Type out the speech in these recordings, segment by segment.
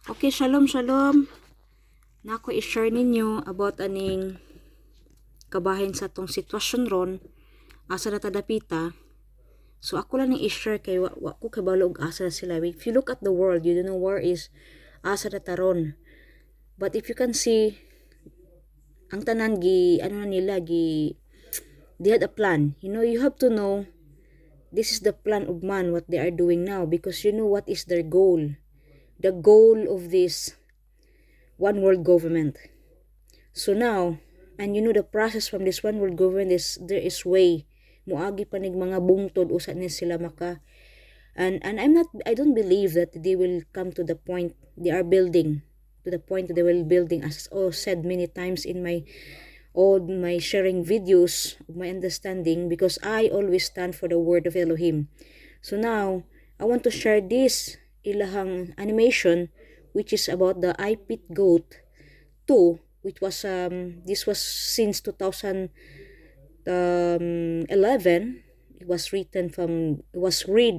Okay, shalom, shalom. Nako i-share ninyo about aning kabahin sa tong sitwasyon ron, asa na tadapita. So ako lang ni i-share kay wa ko kabalo og asa na sila. If you look at the world, you don't know where is asa na taron. But if you can see ang tanan ano na nila they had a plan. You have to know this is the plan of man what they are doing now because you know what is their goal. The goal of this one world government. So now, and you know the process from this one world government is there is way muagi panig mga bungtod usa ni sila maka and I don't believe that they will come to the point they are building to the point that they will building as said many times in all my sharing videos of my understanding because I always stand for the word of Elohim. So now I want to share this ilahang animation which is about the I Pit Goat 2, which was this was since 2011. It was read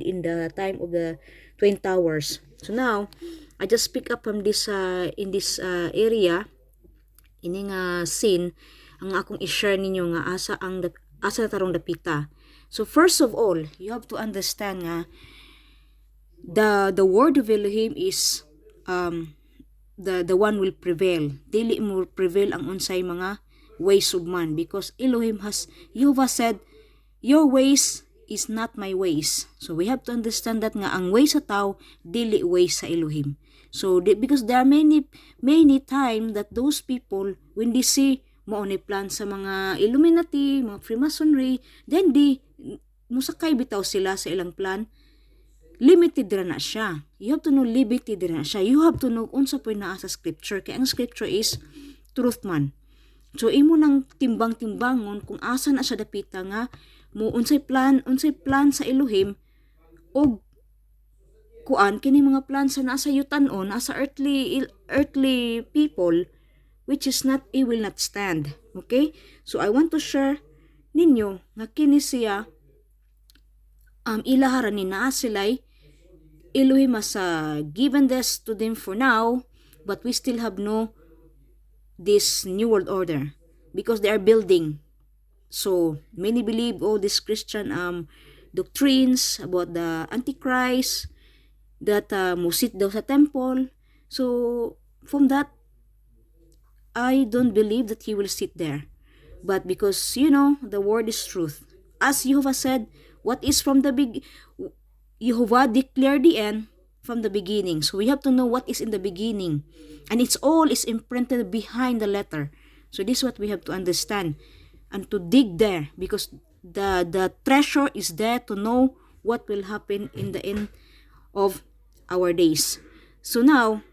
in the time of the Twin Towers. So now I just pick up from this in this area ini nga scene ang akong i-share ninyo nga asa na tarong dapita. So first of all, you have to understand nga the word of Elohim is the one will prevail. Dili mo prevail ang unsay mga ways of man because Jehovah said, your ways is not my ways. So we have to understand that nga ang ways sa tao dili ways sa Elohim. So because there are many time that those people when they see mo ni plan sa mga Illuminati, mga Freemasonry, then musakay bitaw sila sa ilang plan. Limited na siya. You have to know limited na siya. You have to know unsa po naa sa scripture. Kaya ang scripture is truth man. So imo nang timbang-timbangon kung asa na siya dapita nga mo unsay plan sa Elohim og kuan kini mga plan sa nasa yutan-on nasa earthly people which is not will not stand. Okay? So I want to share ninyo nga kini siya ilaharan ni naa sila'y Elohim has given this to them for now, but we still have no this new world order because they are building. So many believe all these Christian doctrines about the Antichrist that musit daw sa temple. So from that, I don't believe that he will sit there. But because the word is truth, as Jehovah said, what is from the Jehovah declared the end from the beginning. So we have to know what is in the beginning. And it's all is imprinted behind the letter. So this is what we have to understand. And to dig there. Because the treasure is there to know what will happen in the end of our days. So now,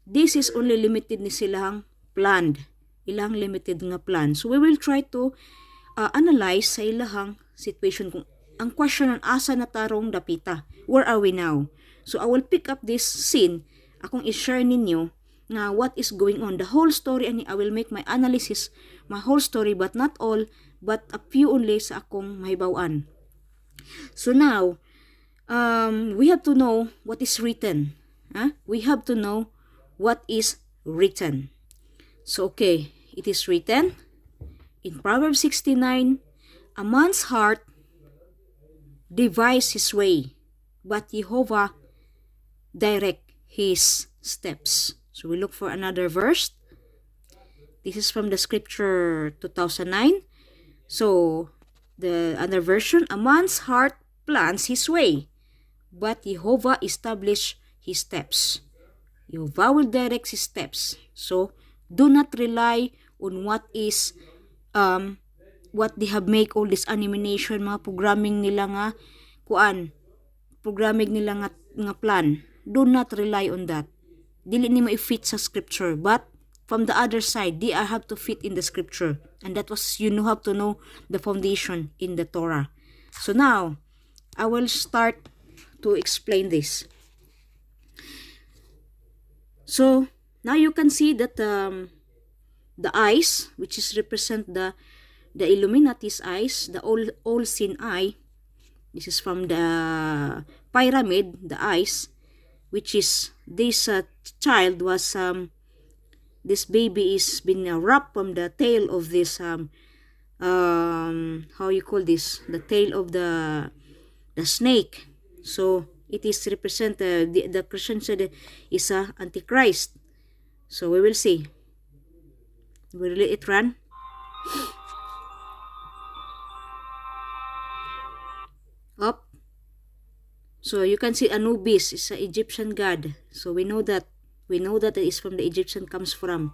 this is only limited ni silang planned. Ilang limited nga plan. So we will try to analyze sa ilahang situation kung ang question ng asa na tarong dapita. Where are we now? So I will pick up this scene. Akong i-share ninyo na what is going on. The whole story and I will make my analysis, my whole story but not all, but a few only sa akong mahibawan. So now, we have to know what is written. We have to know what is written. So okay, it is written in Proverbs 69, a man's heart devise his way, but Jehovah direct his steps. So we look for another verse. This is from the scripture 2009. So the other version, a man's heart plans his way, but Jehovah establish his steps. Jehovah will direct his steps. So do not rely on what is what they have make all this animation, mga programming nila nga programming nila nga plan. Do not rely on that. Dili nimo i-fit sa scripture, but from the other side, they have to fit in the scripture. And that was, have to know the foundation in the Torah. So now, I will start to explain this. So now you can see that the eyes, which is represent the Illuminati's eyes, the all seen eye. This is from the pyramid, the eyes, which is this child was this baby is been wrapped from the tail of this how you call this, the tail of the snake. So it is represent the Christian said is a antichrist. So we will see. Will it run? Up. So you can see Anubis is an Egyptian god. So we know that it is from the Egyptian comes from.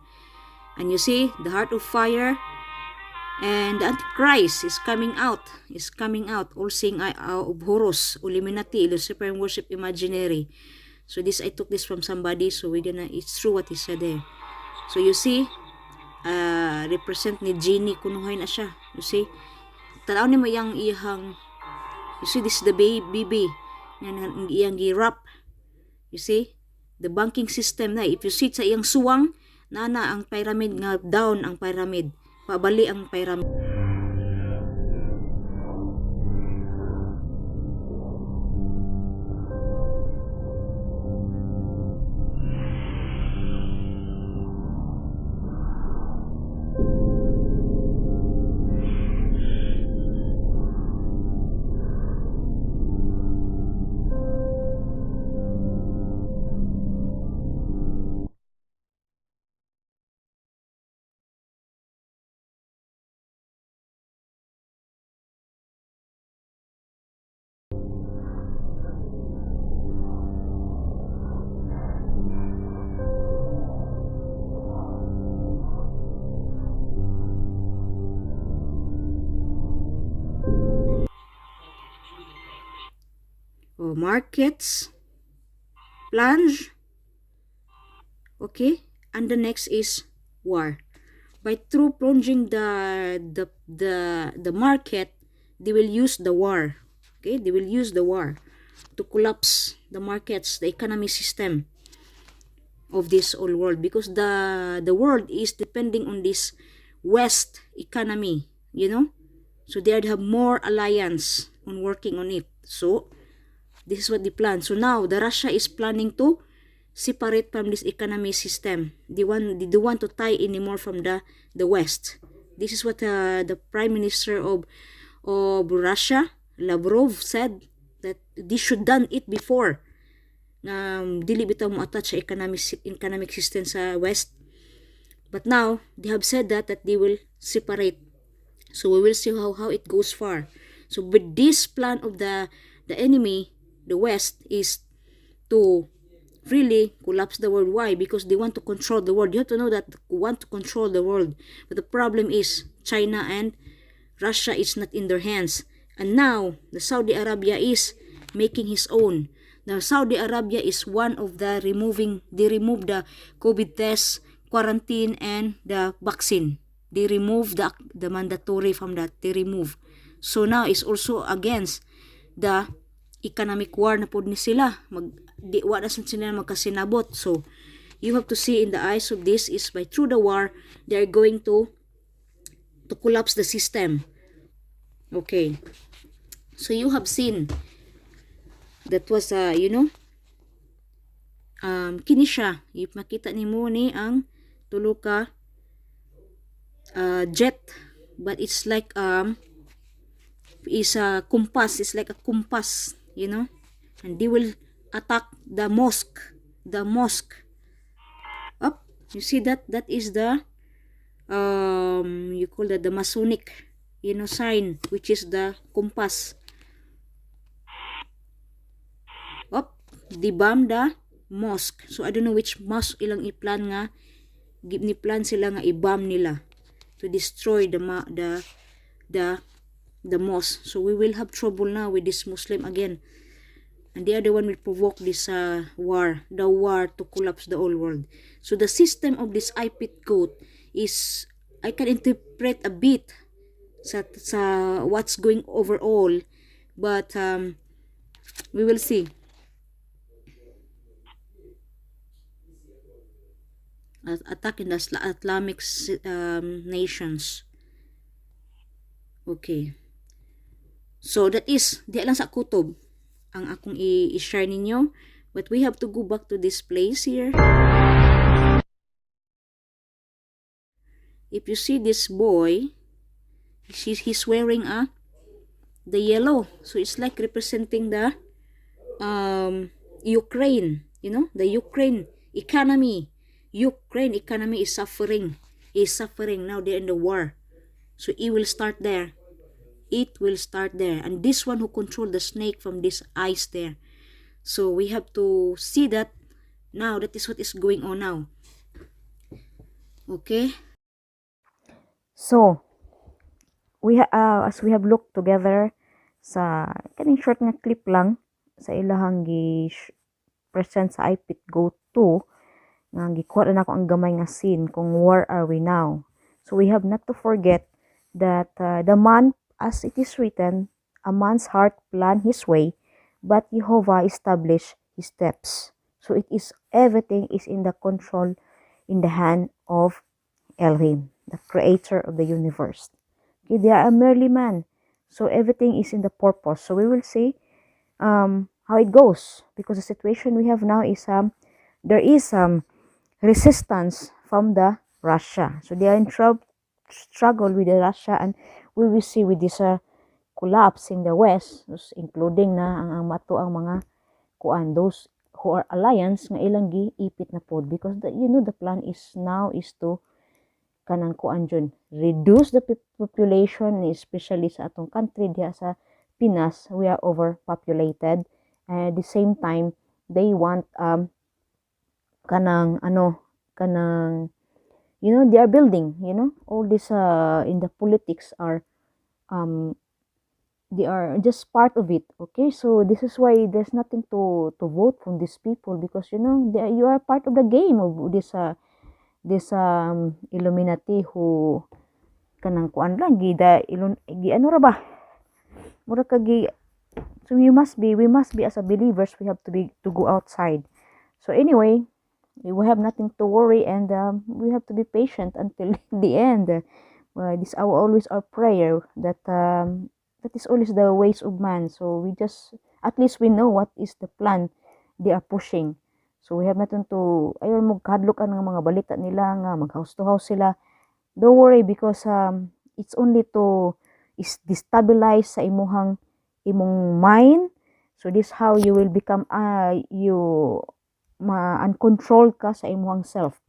And you see the heart of fire and the Antichrist is coming out. All seeing eye of Horus, Illuminati, Lucifer worship imaginary. So this I took this from somebody, so it's true what he said there. So you see, represent ni Genie kunuhay na siya. You see, tanaw ni mo yang ihang. You see, this is the baby. Yan iyang girap. You see, the banking system na. If you see sa iyang suwang, nana ang pyramid nga down ang pyramid. Pabali ang pyramid. Markets, plunge. Okay, and the next is war. By through plunging the market, they will use the war. Okay, they will use the war to collapse the markets, the economy system of this old world, because the world is depending on this West economy, you know. So they have more alliance on working on it. So this is what they plan. So now the Russia is planning to separate from this economy system. They don't want to tie anymore from the West. This is what the Prime Minister of Russia, Lavrov, said, that they should done it before. Dili bitaw mo attach sa economic system sa West. But now they have said that they will separate. So we will see how it goes far. So with this plan of the enemy, the West, is to really collapse the world. Why? Because they want to control the world. You have to know that they want to control the world. But the problem is China and Russia is not in their hands. And now the Saudi Arabia is making his own. Now Saudi Arabia is one of the they remove the COVID test, quarantine, and the vaccine. They remove the mandatory from that. They remove. So now it's also against the economic war na pod ni sila. Wa na sila magkasinabot. So you have to see in the eyes of this is by through the war they are going to collapse the system. Okay. So you have seen that was kini siya. If makita nimo ni ang tulo ka jet, but it's like is a compass. It's like a compass, you know, and they will attack the mosque. Up, you see that is the you call that the Masonic, sign, which is the compass. Up, they bomb the mosque. So I don't know which mosque ilang i-plan nga, ni plan sila nga i-bomb nila to destroy the mosque. So we will have trouble now with this Muslim again. And the other one will provoke this war to collapse the whole world. So the system of this ipit code is, I can interpret a bit sa what's going overall, but we will see. Attack in the Islamic nations. Okay. So that is, di lang sa kutob ang akong i-share ninyo, But we have to go back to this place here. If you see this boy, he's wearing the yellow. So it's like representing the Ukraine, the Ukraine economy. Ukraine economy is suffering. Is suffering now. They're in the war. So it will start there. It will start there. And this one who control the snake from this eyes there. So we have to see that now. That is what is going on now. Okay. So, as we have looked together sa kaning short nga clip lang sa ilahang present sa iPit Go 2 nga gikuha na ako ang gamay nga scene kung where are we now. So we have not to forget that the man, as it is written, a man's heart plan his way, but Jehovah established his steps. So it is, everything is in the control, in the hand of Elohim, the creator of the universe. Okay, they are a merely man. So everything is in the purpose. So we will see how it goes, because the situation we have now is there is resistance from the Russia. So they are in struggle with the Russia, and we will see with this collapse in the West, including na ang mato ang mga those who are alliance nga ilang giipit na pod, because the plan is now is to kanang reduce the population, especially sa atong country diha sa Pinas. We are overpopulated, and at the same time they want kanang they are building, all this in the politics are they are just part of it. Okay, so this is why there's nothing to vote from these people, because you are part of the game of this Illuminati who kanang kuan lang ano ra ba mura so we must be as a believers, we have to go outside. So anyway, we have nothing to worry, and we have to be patient until the end. This always our prayer that that is always the ways of man. So we just, at least we know what is the plan they are pushing. So we have nothing to, ayun mo kadlok ang mga balita nila nga mag-house to house sila. Don't worry, because it's only to destabilize sa imong mind. So this how you will become uncontrolled ka sa imong self.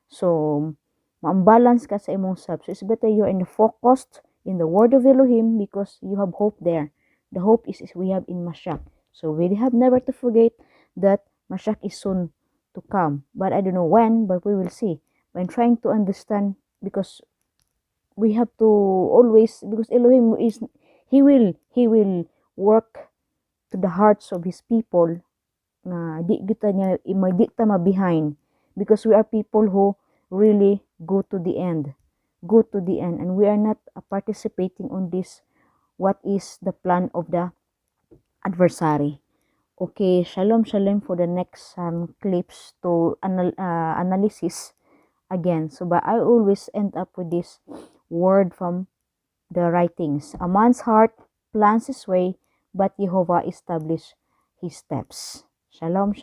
So ma-balance ka sa imong self. So it's better you're in the focused in the word of Elohim, because you have hope there. The hope is we have in Mashiach. So we have never to forget that Mashiach is soon to come. But I don't know when, but we will see. When trying to understand, because we have to always, because Elohim is, He will work to the hearts of His people na di kita niya behind, because we are people who really go to the end, and we are not participating on this, what is the plan of the adversary. Okay, shalom for the next clips to analysis again. So but I always end up with this word from the writings. A man's heart plans his way, but Jehovah established his steps. Shalom.